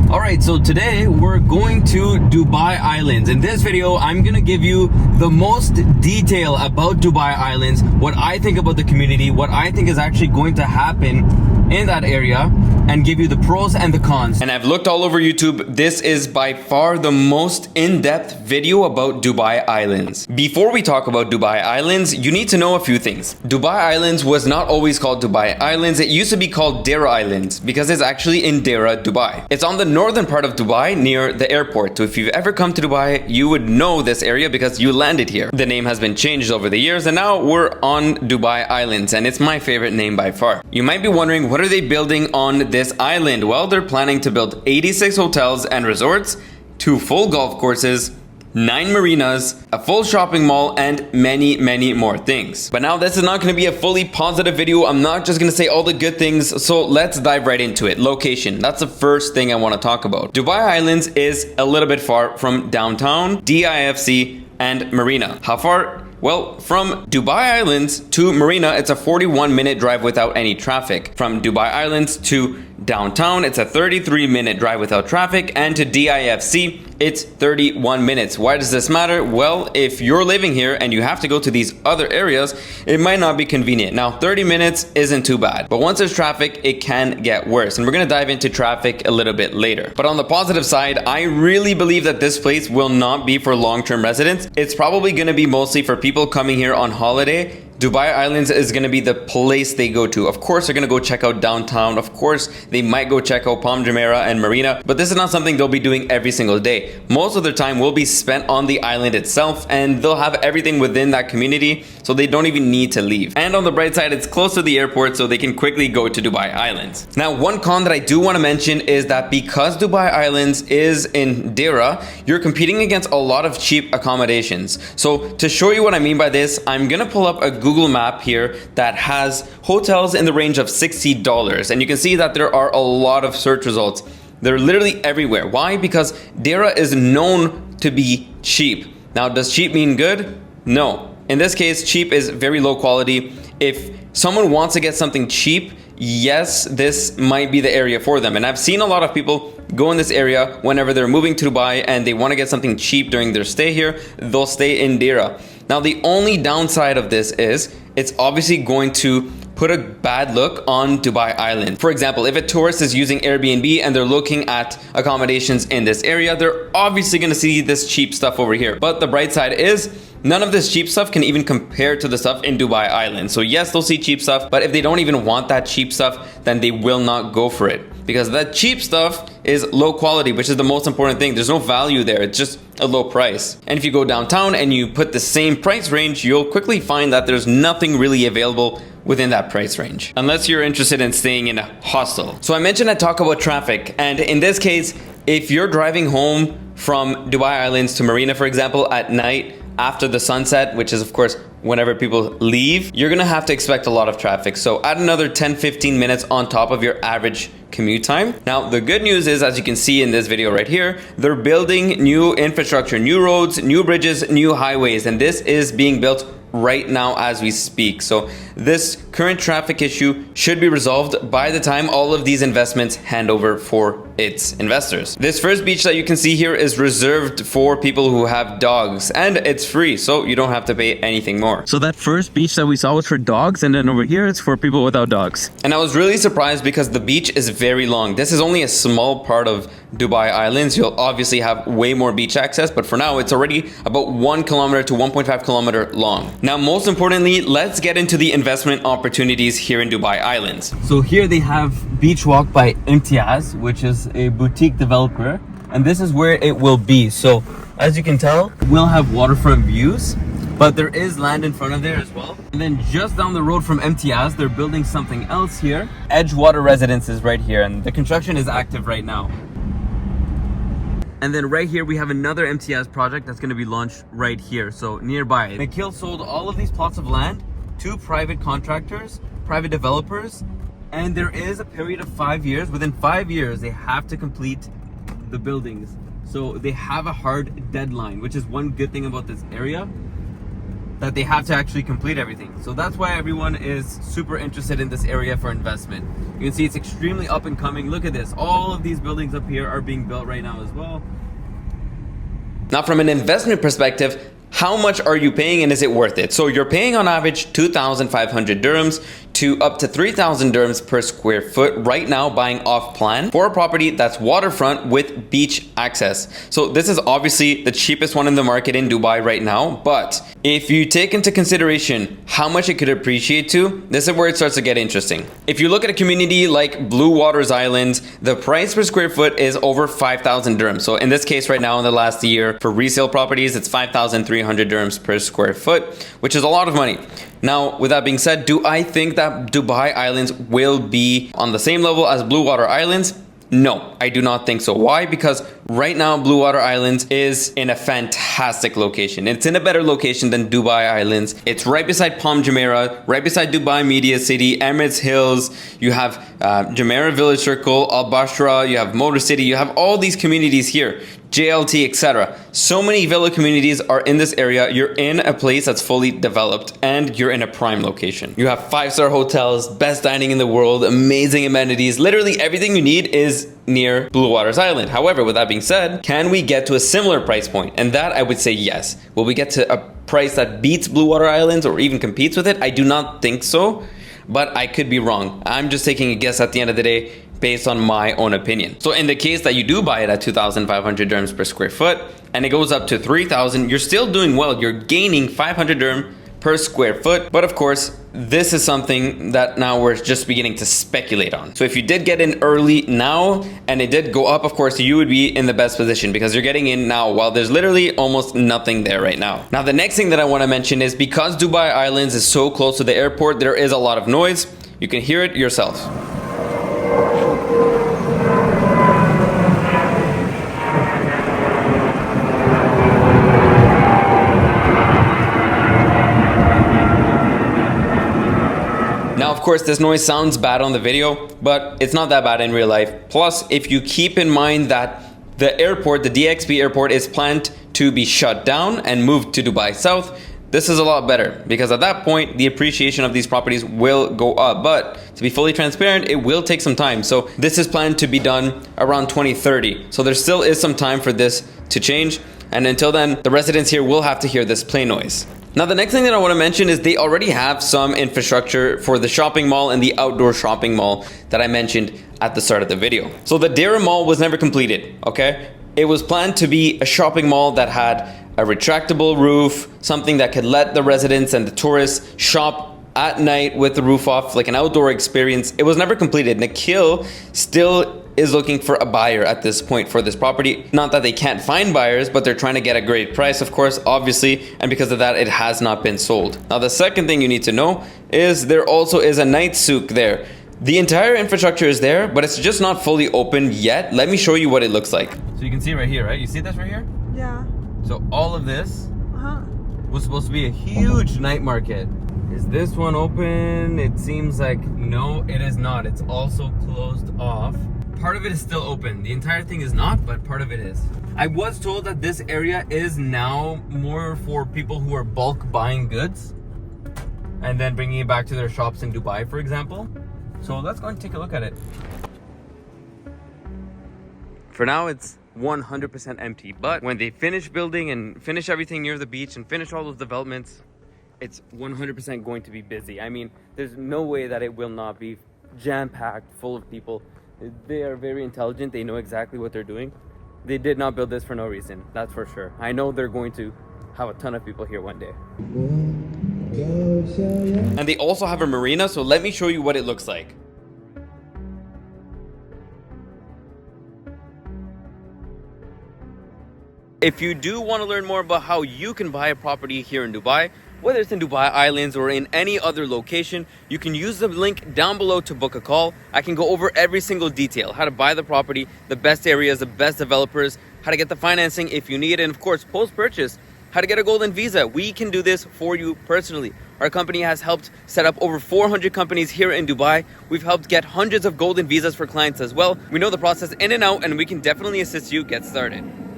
Alright, so today we're going to Dubai Islands. In this video, I'm gonna give you the most detail about Dubai Islands, what I think about the community, what I think is actually going to happen in that area, and give you the pros and the cons. And I've looked all over YouTube. This is by far the most in-depth video about Dubai Islands. Before we talk about Dubai Islands, you need to know a few things. Dubai Islands was not always called Dubai Islands. It used to be called Deira Islands because it's actually in Deira, Dubai. It's on the northern part of Dubai near the airport. So if you've ever come to Dubai, you would know this area because you landed here. The name has been changed over the years and now we're on Dubai Islands, and it's my favorite name by far. You might be wondering, what are they building on this island? Well, they're planning to build 86 hotels and resorts, 2 full golf courses, 9 marinas, a full shopping mall, and many more things. But now this is not going to be a fully positive video. I'm not just going to say all the good things, so let's dive right into it. Location, that's the first thing I want to talk about. Dubai Islands is a little bit far from downtown, DIFC, and Marina. How far? Well, from Dubai Islands to Marina, it's a 41-minute drive without any traffic. From Dubai Islands to downtown, it's a 33-minute drive without traffic, and to DIFC, it's 31 minutes. Why does this matter? Well, if you're living here and you have to go to these other areas, it might not be convenient. Now, 30 minutes isn't too bad, but once there's traffic, it can get worse, and we're gonna dive into traffic a little bit later. But on the positive side, I really believe that this place will not be for long-term residents. It's probably gonna be mostly for people coming here on holiday. Dubai Islands is going to be the place they go to. Of course, they're going to go check out downtown. Of course, they might go check out Palm Jumeirah and Marina, but this is not something they'll be doing every single day. Most of their time will be spent on the island itself, and they'll have everything within that community, so they don't even need to leave. And on the bright side, it's close to the airport, so they can quickly go to Dubai Islands. Now, one con that I do want to mention is that because Dubai Islands is in Deira, you're competing against a lot of cheap accommodations. So to show you what I mean by this, I'm going to pull up a Google map here that has hotels in the range of $60, and you can see that there are a lot of search results. They're literally everywhere. Why? Because Deira is known to be cheap. Now, does cheap mean good? No. In this case, cheap is very low quality. If someone wants to get something cheap, yes, this might be the area for them. And I've seen a lot of people go in this area whenever they're moving to Dubai and they want to get something cheap during their stay here, they'll stay in Deira. Now, the only downside of this is it's obviously going to put a bad look on Dubai Island. For example, if a tourist is using Airbnb and they're looking at accommodations in this area, they're obviously going to see this cheap stuff over here. But the bright side is none of this cheap stuff can even compare to the stuff in Dubai Island. So yes, they'll see cheap stuff, but if they don't even want that cheap stuff, then they will not go for it. Because that cheap stuff is low quality, which is the most important thing. There's no value there. It's just a low price. And if you go downtown and you put the same price range, you'll quickly find that there's nothing really available within that price range, unless you're interested in staying in a hostel. So I mentioned I talk about traffic, and in this case, if you're driving home from Dubai Islands to Marina, for example, at night after the sunset, which is of course whenever people leave, you're gonna have to expect a lot of traffic. So add another 10-15 minutes on top of your average commute time. Now, the good news is, as you can see in this video right here, they're building new infrastructure, new roads, new bridges, new highways, and this is being built right now as we speak. So this current traffic issue should be resolved by the time all of these investments hand over for its investors. This first beach that you can see here is reserved for people who have dogs, and it's free, so you don't have to pay anything more. So that first beach that we saw was for dogs, and then over here it's for people without dogs. And I was really surprised because the beach is very long. This is only a small part of Dubai Islands. You'll obviously have way more beach access, but for now it's already about 1 kilometer to 1.5 kilometer long. Now, most importantly, let's get into the investment opportunities here in Dubai Islands. So here they have Beach Walk by Imtiaz, which is a boutique developer, and this is where it will be. So as you can tell, we'll have waterfront views, but there is land in front of there as well. And then just down the road from Imtiaz, they're building something else here. Edgewater Residences right here, and the construction is active right now. And then right here, we have another Imtiaz project that's going to be launched right here, so nearby. Nikhil sold all of these plots of land to private contractors, private developers, and there is a period of 5 years. Within 5 years, they have to complete the buildings. So they have a hard deadline, which is one good thing about this area. that they have to actually complete everything. So that's why everyone is super interested in this area for investment. You can see it's extremely up and coming. Look at this. All of these buildings up here are being built right now as well. Now, from an investment perspective, how much are you paying and is it worth it? So you're paying on average 2,500 dirhams to up to 3,000 dirhams per square foot right now, buying off plan for a property that's waterfront with beach access. So this is obviously the cheapest one in the market in Dubai right now. But if you take into consideration how much it could appreciate to, this is where it starts to get interesting. If you look at a community like Blue Waters Islands, the price per square foot is over 5,000 dirhams. So in this case right now, in the last year, for resale properties, it's 5,300 dirhams per square foot, which is a lot of money. Now, with that being said, do I think that Dubai Islands will be on the same level as Blue Water Islands? No, I do not think so. Why? Because right now, Blue Water Islands is in a fantastic location. It's in a better location than Dubai Islands. It's right beside Palm Jumeirah, right beside Dubai Media City, Emirates Hills. You have Jumeirah Village Circle, Al Bashra, you have Motor City, you have all these communities here. JLT, etc. So many villa communities are in this area. You're in a place that's fully developed and you're in a prime location. You have 5-star hotels, best dining in the world, amazing amenities. Literally everything you need is near Blue Waters Island. However, with that being said, can we get to a similar price point? And that I would say yes. Will we get to a price that beats Blue Water Islands or even competes with it? I do not think so, but I could be wrong. I'm just taking a guess at the end of the day, based on my own opinion. So in the case that you do buy it at 2,500 dirhams per square foot and it goes up to 3,000, you're still doing well. You're gaining 500 dirham per square foot. But of course, this is something that now we're just beginning to speculate on. So if you did get in early now and it did go up, of course, you would be in the best position because you're getting in now while there's literally almost nothing there right now. Now, the next thing that I want to mention is because Dubai Islands is so close to the airport, there is a lot of noise. You can hear it yourself. Now, of course, this noise sounds bad on the video, but it's not that bad in real life. Plus, if you keep in mind that the airport, the DXB airport, is planned to be shut down and moved to Dubai South, this is a lot better because at that point, the appreciation of these properties will go up. But to be fully transparent, it will take some time. So this is planned to be done around 2030. So there still is some time for this to change. And until then, the residents here will have to hear this plane noise. Now, the next thing that I want to mention is they already have some infrastructure for the shopping mall and the outdoor shopping mall that I mentioned at the start of the video. So the Deira Mall was never completed, okay? It was planned to be a shopping mall that had a retractable roof, something that could let the residents and the tourists shop at night with the roof off, like an outdoor experience. It was never completed. Nikhil still is looking for a buyer at this point for this property. Not that they can't find buyers, but they're trying to get a great price, of course, obviously, and because of that, it has not been sold. Now, the second thing you need to know is there also is a night souk there. The entire infrastructure is there, but it's just not fully open yet. Let me show you what it looks like. So you can see right here, right? You see this right here? Yeah. So all of this was supposed to be a huge night market. Is this one open? It seems like no, it is not. It's also closed off. Part of it is still open. The entire thing is not, but part of it is. I was told that this area is now more for people who are bulk buying goods and then bringing it back to their shops in Dubai, for example. So let's go and take a look at it. For now, it's 100% empty, but when they finish building and finish everything near the beach and finish all those developments, it's 100% going to be busy. I mean, there's no way that it will not be jam-packed, full of people. They are very intelligent. They know exactly what they're doing. They did not build this for no reason. That's for sure. I know they're going to have a ton of people here one day. And they also have a marina. So let me show you what it looks like. If you do want to learn more about how you can buy a property here in Dubai, whether it's in Dubai Islands or in any other location, you can use the link down below to book a call. I can go over every single detail, how to buy the property, the best areas, the best developers, how to get the financing if you need it, and of course, post-purchase, how to get a golden visa. We can do this for you personally. Our company has helped set up over 400 companies here in Dubai. We've helped get hundreds of golden visas for clients as well. We know the process in and out, and we can definitely assist you get started.